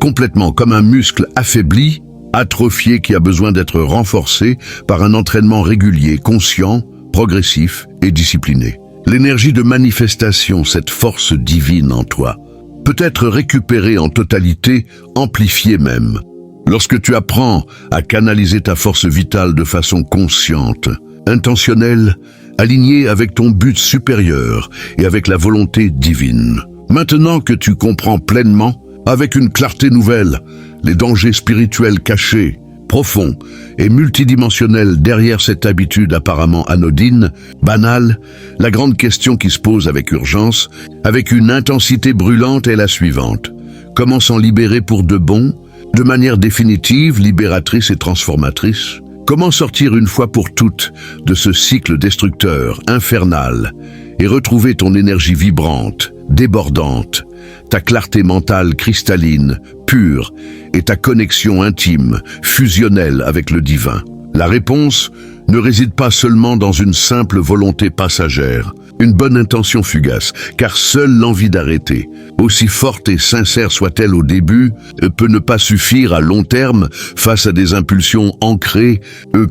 complètement comme un muscle affaibli, atrophié qui a besoin d'être renforcé par un entraînement régulier, conscient, progressif et discipliné. L'énergie de manifestation, cette force divine en toi, peut être récupérée en totalité, amplifiée même. Lorsque tu apprends à canaliser ta force vitale de façon consciente, intentionnelle, alignée avec ton but supérieur et avec la volonté divine. Maintenant que tu comprends pleinement, avec une clarté nouvelle, les dangers spirituels cachés, profonds et multidimensionnels derrière cette habitude apparemment anodine, banale, la grande question qui se pose avec urgence, avec une intensité brûlante est la suivante. Comment s'en libérer pour de bon, de manière définitive, libératrice et transformatrice? Comment sortir une fois pour toutes de ce cycle destructeur, infernal, et retrouver ton énergie vibrante, débordante, ta clarté mentale cristalline, pure, et ta connexion intime, fusionnelle avec le divin? La réponse ne réside pas seulement dans une simple volonté passagère, une bonne intention fugace, car seule l'envie d'arrêter, aussi forte et sincère soit-elle au début, peut ne pas suffire à long terme face à des impulsions ancrées,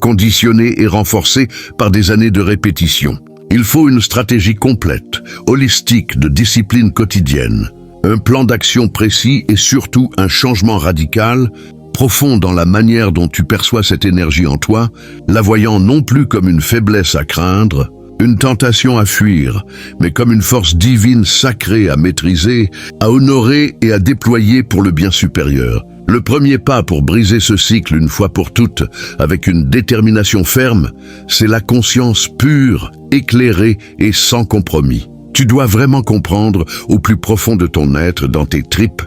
conditionnées et renforcées par des années de répétition. Il faut une stratégie complète, holistique de discipline quotidienne, un plan d'action précis et surtout un changement radical, profond dans la manière dont tu perçois cette énergie en toi, la voyant non plus comme une faiblesse à craindre, une tentation à fuir, mais comme une force divine sacrée à maîtriser, à honorer et à déployer pour le bien supérieur. Le premier pas pour briser ce cycle une fois pour toutes, avec une détermination ferme, c'est la conscience pure, éclairée et sans compromis. Tu dois vraiment comprendre au plus profond de ton être, dans tes tripes,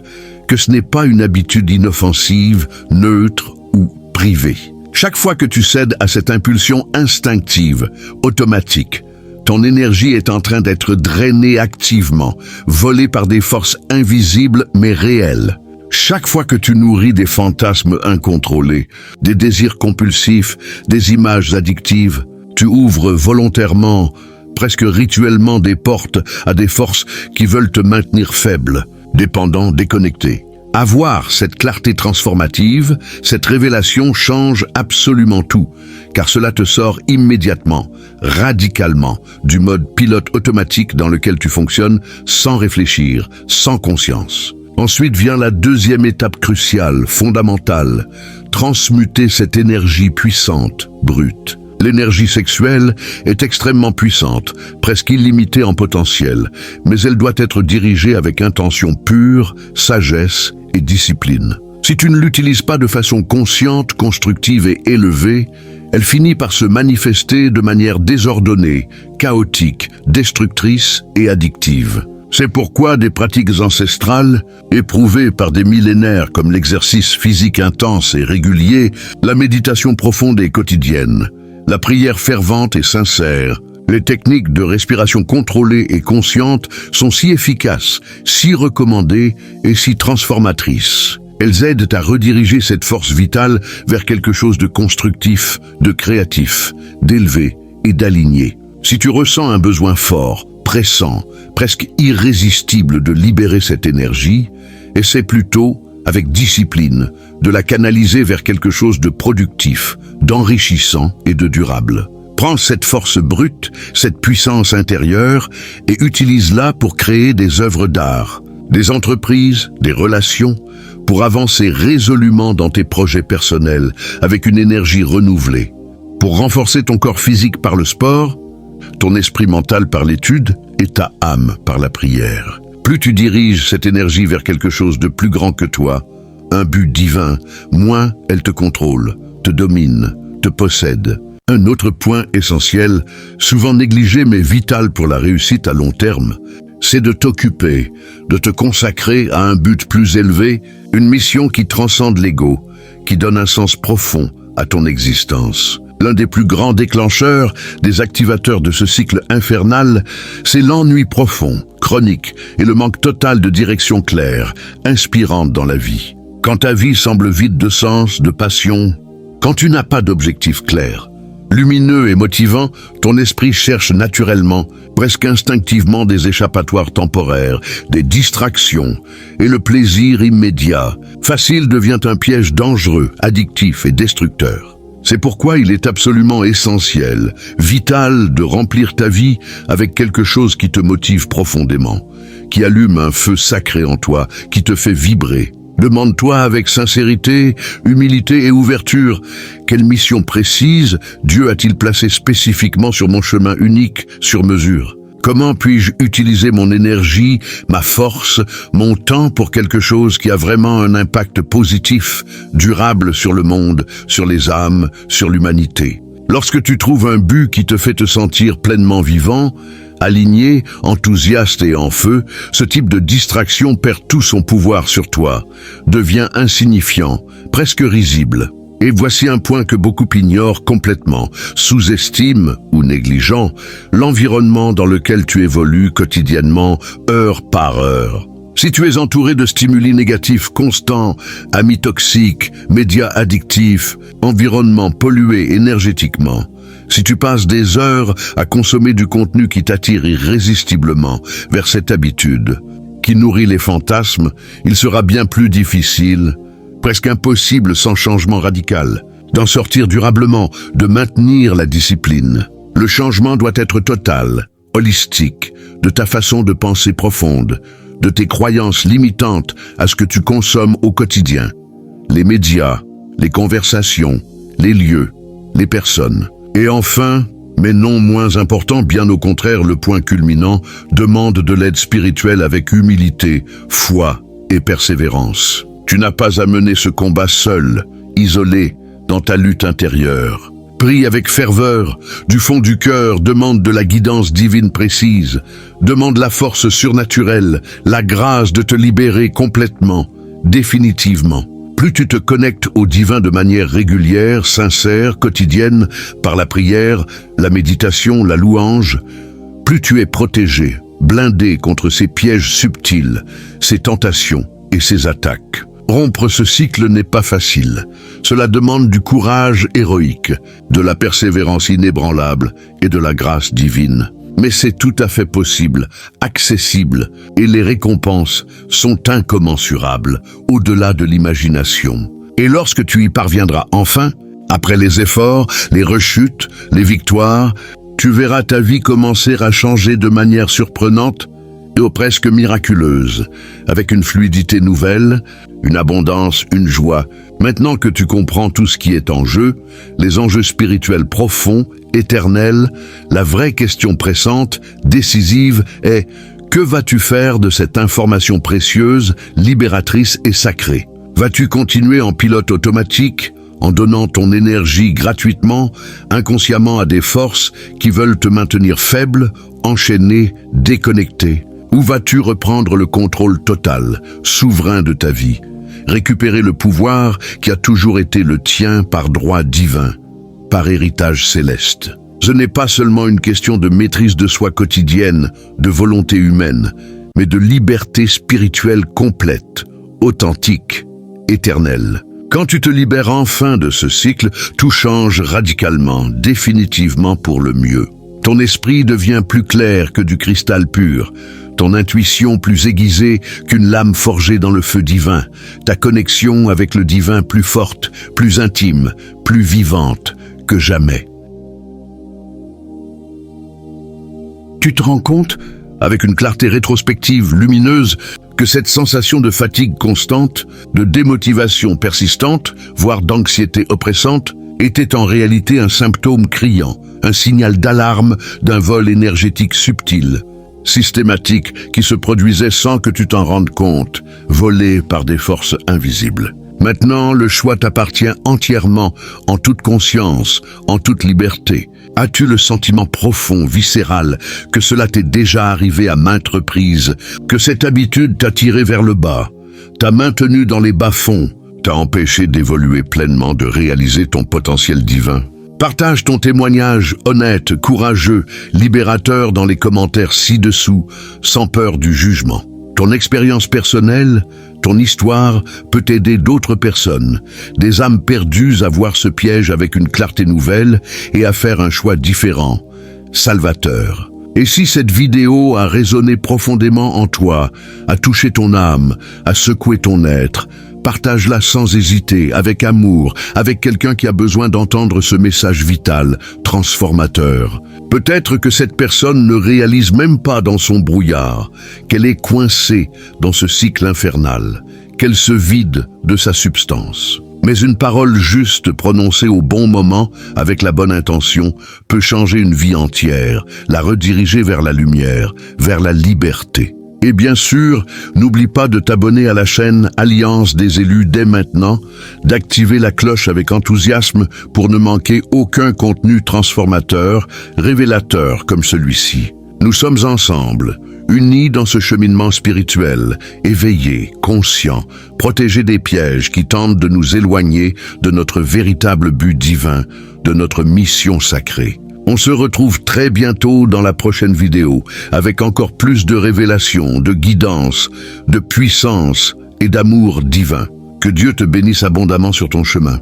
que ce n'est pas une habitude inoffensive, neutre ou privée. Chaque fois que tu cèdes à cette impulsion instinctive, automatique, ton énergie est en train d'être drainée activement, volée par des forces invisibles mais réelles. Chaque fois que tu nourris des fantasmes incontrôlés, des désirs compulsifs, des images addictives, tu ouvres volontairement, presque rituellement des portes à des forces qui veulent te maintenir faible, dépendant, déconnecté. Avoir cette clarté transformative, cette révélation change absolument tout, car cela te sort immédiatement, radicalement, du mode pilote automatique dans lequel tu fonctionnes sans réfléchir, sans conscience. Ensuite vient la deuxième étape cruciale, fondamentale, transmuter cette énergie puissante, brute. L'énergie sexuelle est extrêmement puissante, presque illimitée en potentiel, mais elle doit être dirigée avec intention pure, sagesse et discipline. Si tu ne l'utilises pas de façon consciente, constructive et élevée, elle finit par se manifester de manière désordonnée, chaotique, destructrice et addictive. C'est pourquoi des pratiques ancestrales, éprouvées par des millénaires comme l'exercice physique intense et régulier, la méditation profonde et quotidienne, la prière fervente et sincère, les techniques de respiration contrôlée et consciente sont si efficaces, si recommandées et si transformatrices. Elles aident à rediriger cette force vitale vers quelque chose de constructif, de créatif, d'élevé et d'aligné. Si tu ressens un besoin fort, pressant, presque irrésistible de libérer cette énergie, essaie plutôt, avec discipline, de la canaliser vers quelque chose de productif, d'enrichissant et de durable. Prends cette force brute, cette puissance intérieure et utilise-la pour créer des œuvres d'art, des entreprises, des relations, pour avancer résolument dans tes projets personnels avec une énergie renouvelée. Pour renforcer ton corps physique par le sport, ton esprit mental par l'étude et ta âme par la prière. Plus tu diriges cette énergie vers quelque chose de plus grand que toi, un but divin, moins elle te contrôle, te domine, te possède. Un autre point essentiel, souvent négligé mais vital pour la réussite à long terme, c'est de t'occuper, de te consacrer à un but plus élevé, une mission qui transcende l'ego, qui donne un sens profond à ton existence. L'un des plus grands déclencheurs, des activateurs de ce cycle infernal, c'est l'ennui profond, chronique et le manque total de direction claire, inspirante dans la vie. Quand ta vie semble vide de sens, de passion, quand tu n'as pas d'objectif clair, lumineux et motivant, ton esprit cherche naturellement, presque instinctivement des échappatoires temporaires, des distractions, et le plaisir immédiat, facile devient un piège dangereux, addictif et destructeur. C'est pourquoi il est absolument essentiel, vital de remplir ta vie avec quelque chose qui te motive profondément, qui allume un feu sacré en toi, qui te fait vibrer. Demande-toi avec sincérité, humilité et ouverture, quelle mission précise Dieu a-t-il placée spécifiquement sur mon chemin unique, sur mesure? Comment puis-je utiliser mon énergie, ma force, mon temps pour quelque chose qui a vraiment un impact positif, durable sur le monde, sur les âmes, sur l'humanité? Lorsque tu trouves un but qui te fait te sentir pleinement vivant, aligné, enthousiaste et en feu, ce type de distraction perd tout son pouvoir sur toi, devient insignifiant, presque risible. Et voici un point que beaucoup ignorent complètement, sous-estiment ou négligent l'environnement dans lequel tu évolues quotidiennement, heure par heure. Si tu es entouré de stimuli négatifs constants, amis toxiques, médias addictifs, environnement pollué énergétiquement, si tu passes des heures à consommer du contenu qui t'attire irrésistiblement vers cette habitude, qui nourrit les fantasmes, il sera bien plus difficile, presque impossible sans changement radical, d'en sortir durablement, de maintenir la discipline. Le changement doit être total, holistique, de ta façon de penser profonde, de tes croyances limitantes à ce que tu consommes au quotidien. Les médias, les conversations, les lieux, les personnes. Et enfin, mais non moins important, bien au contraire, le point culminant, demande de l'aide spirituelle avec humilité, foi et persévérance. Tu n'as pas à mener ce combat seul, isolé, dans ta lutte intérieure. Prie avec ferveur, du fond du cœur, demande de la guidance divine précise, demande la force surnaturelle, la grâce de te libérer complètement, définitivement. Plus tu te connectes au divin de manière régulière, sincère, quotidienne, par la prière, la méditation, la louange, plus tu es protégé, blindé contre ces pièges subtils, ces tentations et ces attaques. Rompre ce cycle n'est pas facile. Cela demande du courage héroïque, de la persévérance inébranlable et de la grâce divine. Mais c'est tout à fait possible, accessible, et les récompenses sont incommensurables, au-delà de l'imagination. Et lorsque tu y parviendras enfin, après les efforts, les rechutes, les victoires, tu verras ta vie commencer à changer de manière surprenante et presque miraculeuse, avec une fluidité nouvelle, une abondance, une joie. Maintenant que tu comprends tout ce qui est en jeu, les enjeux spirituels profonds, éternels, la vraie question pressante, décisive est « Que vas-tu faire de cette information précieuse, libératrice et sacrée ? Vas-tu continuer en pilote automatique, en donnant ton énergie gratuitement, inconsciemment à des forces qui veulent te maintenir faible, enchaîné, déconnecté ? Ou vas-tu reprendre le contrôle total, souverain de ta vie, récupérer le pouvoir qui a toujours été le tien par droit divin, par héritage céleste? Ce n'est pas seulement une question de maîtrise de soi quotidienne, de volonté humaine, mais de liberté spirituelle complète, authentique, éternelle. Quand tu te libères enfin de ce cycle, tout change radicalement, définitivement pour le mieux. Ton esprit devient plus clair que du cristal pur, ton intuition plus aiguisée qu'une lame forgée dans le feu divin, ta connexion avec le divin plus forte, plus intime, plus vivante que jamais. Tu te rends compte, avec une clarté rétrospective lumineuse, que cette sensation de fatigue constante, de démotivation persistante, voire d'anxiété oppressante, était en réalité un symptôme criant, un signal d'alarme d'un vol énergétique subtil, systématique, qui se produisait sans que tu t'en rendes compte, volé par des forces invisibles. Maintenant, le choix t'appartient entièrement, en toute conscience, en toute liberté. As-tu le sentiment profond, viscéral, que cela t'est déjà arrivé à maintes reprises, que cette habitude t'a tiré vers le bas, t'a maintenu dans les bas-fonds, t'a empêché d'évoluer pleinement, de réaliser ton potentiel divin? Partage ton témoignage honnête, courageux, libérateur dans les commentaires ci-dessous, sans peur du jugement. Ton expérience personnelle, ton histoire peut aider d'autres personnes, des âmes perdues à voir ce piège avec une clarté nouvelle et à faire un choix différent, salvateur. Et si cette vidéo a résonné profondément en toi, a touché ton âme, a secoué ton être, partage-la sans hésiter, avec amour, avec quelqu'un qui a besoin d'entendre ce message vital, transformateur. Peut-être que cette personne ne réalise même pas dans son brouillard qu'elle est coincée dans ce cycle infernal, qu'elle se vide de sa substance. Mais une parole juste prononcée au bon moment, avec la bonne intention, peut changer une vie entière, la rediriger vers la lumière, vers la liberté. Et bien sûr, n'oublie pas de t'abonner à la chaîne Alliance des élus dès maintenant, d'activer la cloche avec enthousiasme pour ne manquer aucun contenu transformateur, révélateur comme celui-ci. Nous sommes ensemble, unis dans ce cheminement spirituel, éveillés, conscients, protégés des pièges qui tentent de nous éloigner de notre véritable but divin, de notre mission sacrée. On se retrouve très bientôt dans la prochaine vidéo, avec encore plus de révélations, de guidance, de puissance et d'amour divin. Que Dieu te bénisse abondamment sur ton chemin.